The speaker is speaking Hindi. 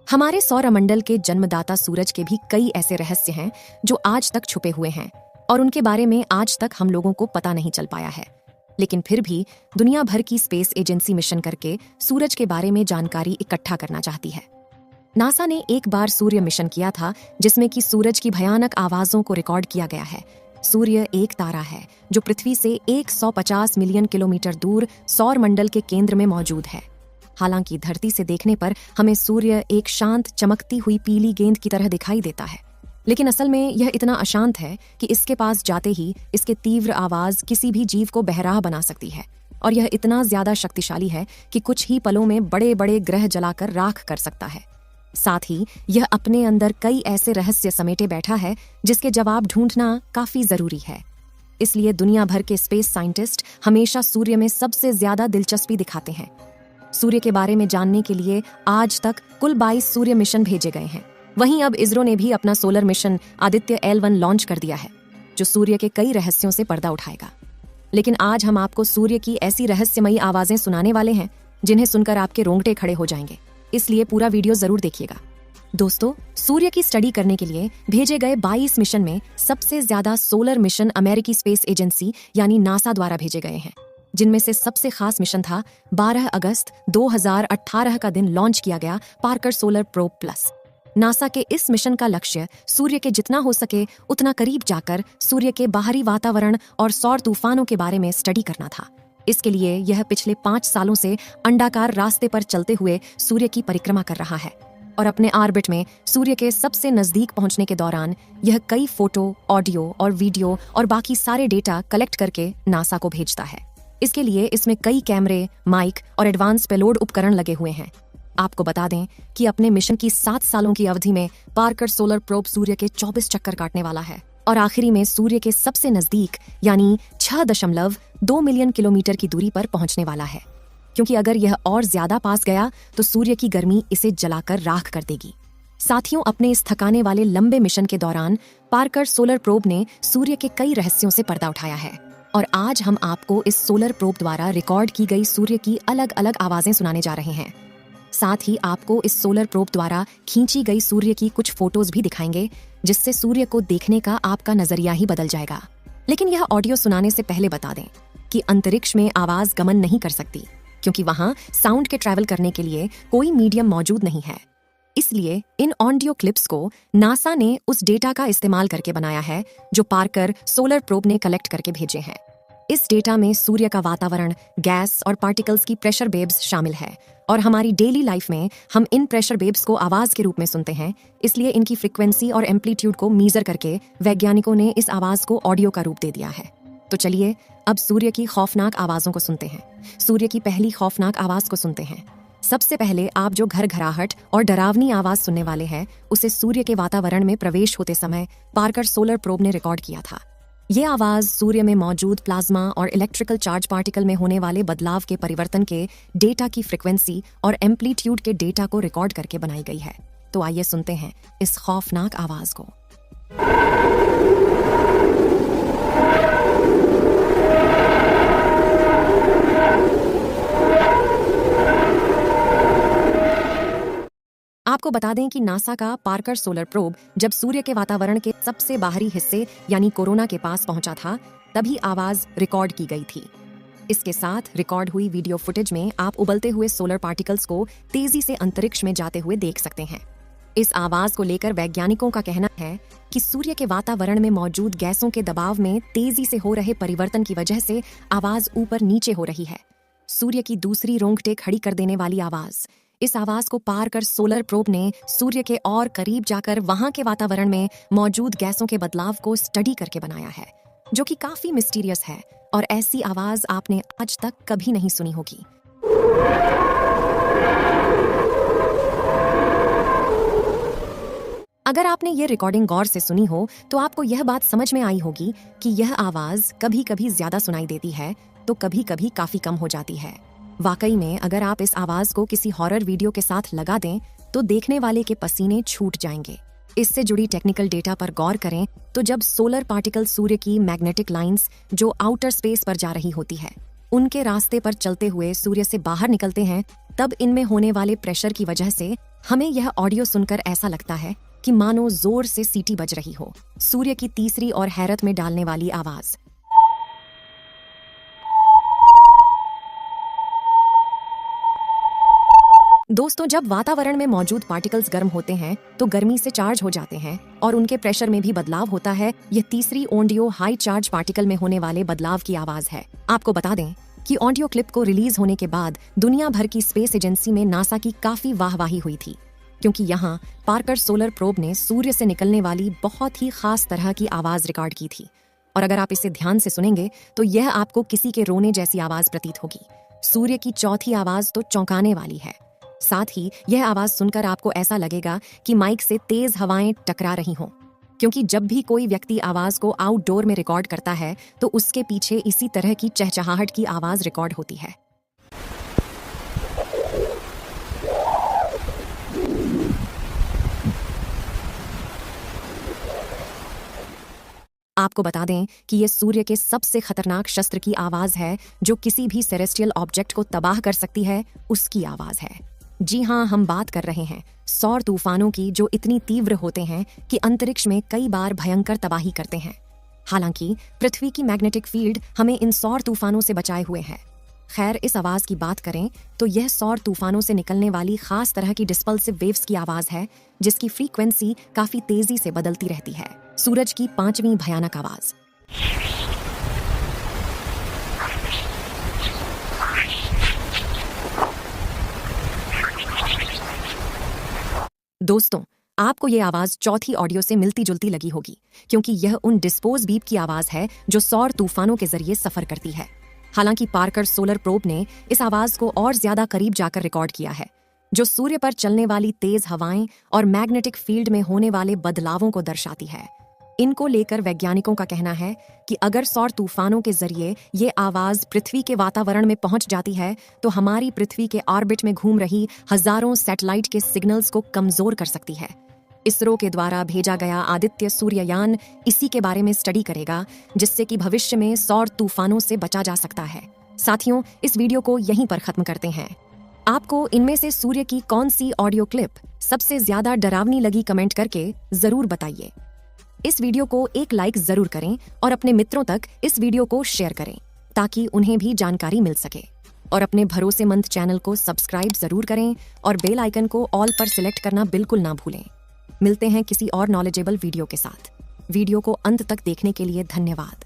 हमारे सौरमंडल के जन्मदाता सूरज के भी कई ऐसे रहस्य हैं जो आज तक छुपे हुए हैं और उनके बारे में आज तक हम लोगों को पता नहीं चल पाया है। लेकिन फिर भी दुनिया भर की स्पेस एजेंसी मिशन करके सूरज के बारे में जानकारी इकट्ठा करना चाहती है। नासा ने एक बार सूर्य मिशन किया था जिसमें कि सूरज की भयानक आवाजों को रिकॉर्ड किया गया है। सूर्य एक तारा है जो पृथ्वी से 150 मिलियन किलोमीटर दूर सौरमंडल के केंद्र में मौजूद है। हालांकि धरती से देखने पर हमें सूर्य एक शांत चमकती हुई पीली गेंद की तरह दिखाई देता है, लेकिन असल में यह इतना अशांत है कि इसके पास जाते ही इसके तीव्र आवाज किसी भी जीव को बहराह बना सकती है और यह इतना ज्यादा शक्तिशाली है कि कुछ ही पलों में बड़े बड़े ग्रह जलाकर राख कर सकता है। साथ ही यह अपने अंदर कई ऐसे रहस्य समेटे बैठा है जिसके जवाब ढूंढना काफी जरूरी है। इसलिए दुनिया भर के स्पेस साइंटिस्ट हमेशा सूर्य में सबसे ज्यादा दिलचस्पी दिखाते हैं। सूर्य के बारे में जानने के लिए आज तक कुल 22 सूर्य मिशन भेजे गए हैं। वहीं अब इसरो ने भी अपना solar mission Aditya L1 launch कर दिया है जो सूर्य के कई रहस्यों से पर्दा उठाएगा। लेकिन आज हम आपको सूर्य की ऐसी रहस्यमयी आवाजें सुनाने वाले हैं जिन्हें सुनकर आपके रोंगटे खड़े हो जाएंगे, इसलिए पूरा वीडियो जरूर देखिएगा। दोस्तों, सूर्य की स्टडी करने के लिए भेजे गए 22 मिशन में सबसे ज्यादा सोलर मिशन अमेरिकी स्पेस एजेंसी यानी नासा द्वारा भेजे गए हैं, जिनमें से सबसे खास मिशन था 12 अगस्त 2018 का दिन लॉन्च किया गया Parker solar probe plus. NASA के इस मिशन का लक्ष्य सूर्य के जितना हो सके उतना करीब जाकर सूर्य के बाहरी वातावरण और सौर तूफानों के बारे में स्टडी करना था। इसके लिए यह पिछले 5 सालों से अंडाकार रास्ते पर चलते हुए सूर्य की परिक्रमा कर रहा है और अपने ऑर्बिट में सूर्य के सबसे नजदीक पहुंचने के दौरान यह कई फोटो, ऑडियो और वीडियो और बाकी सारे डेटा कलेक्ट करके नासा को भेजता है। इसके लिए इसमें कई कैमरे, माइक और एडवांस पेलोड उपकरण लगे हुए हैं। आपको बता दें कि अपने मिशन की 7 सालों की अवधि में पार्कर सोलर प्रोब सूर्य के 24 चक्कर काटने वाला है और आखिरी में सूर्य के सबसे नजदीक यानी 6.2 मिलियन किलोमीटर की दूरी पर पहुंचने वाला है, क्योंकि अगर यह और ज्यादा पास गया तो सूर्य की गर्मी इसे जलाकर राख कर देगी। साथियों, अपने इस थकाने वाले लंबे मिशन के दौरान पार्कर सोलर प्रोब ने सूर्य के कई रहस्यों से पर्दा उठाया है और आज हम आपको इस सोलर प्रोब द्वारा रिकॉर्ड की गई सूर्य की अलग अलग आवाजें सुनाने जा रहे हैं। साथ ही आपको इस सोलर प्रोब द्वारा खींची गई सूर्य की कुछ फोटोज भी दिखाएंगे जिससे सूर्य को देखने का आपका नजरिया ही बदल जाएगा। लेकिन यह ऑडियो सुनाने से पहले बता दें कि अंतरिक्ष में आवाज गमन नहीं कर सकती, क्योंकि वहां साउंड के ट्रैवल करने के लिए कोई मीडियम मौजूद नहीं है। इसलिए इन ऑडियो क्लिप्स को नासा ने उस डेटा का इस्तेमाल करके बनाया है जो पार्कर सोलर प्रोब ने कलेक्ट करके भेजे हैं। इस डेटा में सूर्य का वातावरण, गैस और पार्टिकल्स की प्रेशर वेव्स शामिल है और हमारी डेली लाइफ में हम इन प्रेशर वेव्स को आवाज के रूप में सुनते हैं। इसलिए इनकी फ्रीक्वेंसी और एम्पलीट्यूड को मीजर करके वैज्ञानिकों ने इस आवाज को ऑडियो का रूप दे दिया है। तो चलिए अब सूर्य की खौफनाक आवाजों को सुनते हैं। सूर्य की पहली खौफनाक आवाज को सुनते हैं। सबसे पहले आप जो घरघराहट और डरावनी आवाज सुनने वाले हैं उसे सूर्य के वातावरण में प्रवेश होते समय पार्कर सोलर प्रोब ने रिकॉर्ड किया था। ये आवाज सूर्य में मौजूद प्लाज्मा और इलेक्ट्रिकल चार्ज पार्टिकल में होने वाले बदलाव के परिवर्तन के डेटा की फ्रीक्वेंसी और एम्पलीट्यूड के डेटा को रिकॉर्ड करके बनाई गई है। तो आइए सुनते हैं इस खौफनाक आवाज को। आपको बता दें कि नासा का पार्कर सोलर प्रोब जब सूर्य के वातावरण के सबसे बाहरी हिस्से यानी कोरोना के पास पहुंचा था तभी आवाज रिकॉर्ड की गई थी। इसके साथ रिकॉर्ड हुई वीडियो फुटेज में आप उबलते हुए सोलर पार्टिकल्स को तेजी से अंतरिक्ष में जाते हुए देख सकते हैं। इस आवाज को लेकर वैज्ञानिकों का कहना है कि सूर्य के वातावरण में मौजूद गैसों के दबाव में तेजी से हो रहे परिवर्तन की वजह से आवाज ऊपर नीचे हो रही है। सूर्य की दूसरी रोंगटे खड़ी कर देने वाली आवाज, इस आवाज को पार कर सोलर प्रोब ने सूर्य के और करीब जाकर वहां के वातावरण में मौजूद गैसों के बदलाव को स्टडी करके बनाया है, जो कि काफी मिस्टीरियस है और ऐसी आवाज आपने आज तक कभी नहीं सुनी होगी। अगर आपने ये रिकॉर्डिंग गौर से सुनी हो तो आपको यह बात समझ में आई होगी कि यह आवाज कभी कभी ज्यादा सुनाई देती है तो कभी कभी काफी कम हो जाती है। वाकई में अगर आप इस आवाज को किसी हॉरर वीडियो के साथ लगा दें तो देखने वाले के पसीने छूट जाएंगे। इससे जुड़ी टेक्निकल डेटा पर गौर करें तो जब सोलर पार्टिकल सूर्य की मैग्नेटिक लाइंस जो आउटर स्पेस पर जा रही होती है उनके रास्ते पर चलते हुए सूर्य से बाहर निकलते हैं, तब इनमें होने वाले प्रेशर की वजह से हमें यह ऑडियो सुनकर ऐसा लगता है कि मानो जोर से सीटी बज रही हो। सूर्य की तीसरी और हैरत में डालने वाली आवाज। दोस्तों, जब वातावरण में मौजूद पार्टिकल्स गर्म होते हैं तो गर्मी से चार्ज हो जाते हैं और उनके प्रेशर में भी बदलाव होता है। यह तीसरी ऑडियो हाई चार्ज पार्टिकल में होने वाले बदलाव की आवाज है। आपको बता दें कि ऑडियो क्लिप को रिलीज होने के बाद दुनिया भर की स्पेस एजेंसी में नासा की काफी वाहवाही हुई थी, क्योंकि यहाँ पार्कर सोलर प्रोब ने सूर्य से निकलने वाली बहुत ही खास तरह की आवाज रिकॉर्ड की थी। और अगर आप इसे ध्यान से सुनेंगे तो यह आपको किसी के रोने जैसी आवाज प्रतीत होगी। सूर्य की चौथी आवाज तो चौंकाने वाली है। साथ ही यह आवाज सुनकर आपको ऐसा लगेगा कि माइक से तेज हवाएं टकरा रही हों, क्योंकि जब भी कोई व्यक्ति आवाज को आउटडोर में रिकॉर्ड करता है तो उसके पीछे इसी तरह की चहचहाहट की आवाज रिकॉर्ड होती है। आपको बता दें कि यह सूर्य के सबसे खतरनाक शस्त्र की आवाज है, जो किसी भी सेरेस्ट्रियल ऑब्जेक्ट को तबाह कर सकती है, उसकी आवाज है। जी हाँ, हम बात कर रहे हैं सौर तूफानों की, जो इतनी तीव्र होते हैं कि अंतरिक्ष में कई बार भयंकर तबाही करते हैं। हालांकि पृथ्वी की मैग्नेटिक फील्ड हमें इन सौर तूफानों से बचाए हुए है। खैर, इस आवाज की बात करें तो यह सौर तूफानों से निकलने वाली खास तरह की डिस्पल्सिव वेव्स की आवाज है, जिसकी फ्रीक्वेंसी काफी तेजी से बदलती रहती है। सूरज की पांचवी भयानक आवाज। दोस्तों, आपको ये आवाज चौथी ऑडियो से मिलती जुलती लगी होगी, क्योंकि यह उन डिस्पोज बीप की आवाज है जो सौर तूफानों के जरिए सफर करती है। हालांकि पार्कर सोलर प्रोब ने इस आवाज को और ज्यादा करीब जाकर रिकॉर्ड किया है, जो सूर्य पर चलने वाली तेज हवाएं और मैग्नेटिक फील्ड में होने वाले बदलावों को दर्शाती है। इनको लेकर वैज्ञानिकों का कहना है कि अगर सौर तूफानों के जरिए ये आवाज पृथ्वी के वातावरण में पहुंच जाती है तो हमारी पृथ्वी के ऑर्बिट में घूम रही हजारों सैटेलाइट के सिग्नल्स को कमजोर कर सकती है। इसरो के द्वारा भेजा गया आदित्य सूर्ययान इसी के बारे में स्टडी करेगा, जिससे कि भविष्य में सौर तूफानों से बचा जा सकता है। साथियों, इस वीडियो को यहीं पर खत्म करते हैं। आपको इनमें से सूर्य की कौन सी ऑडियो क्लिप सबसे ज्यादा डरावनी लगी, कमेंट करके जरूर बताइए। इस वीडियो को एक लाइक जरूर करें और अपने मित्रों तक इस वीडियो को शेयर करें, ताकि उन्हें भी जानकारी मिल सके। और अपने भरोसेमंद चैनल को सब्सक्राइब जरूर करें और बेल आइकन को ऑल पर सिलेक्ट करना बिल्कुल ना भूलें। मिलते हैं किसी और नॉलेजेबल वीडियो के साथ। वीडियो को अंत तक देखने के लिए धन्यवाद।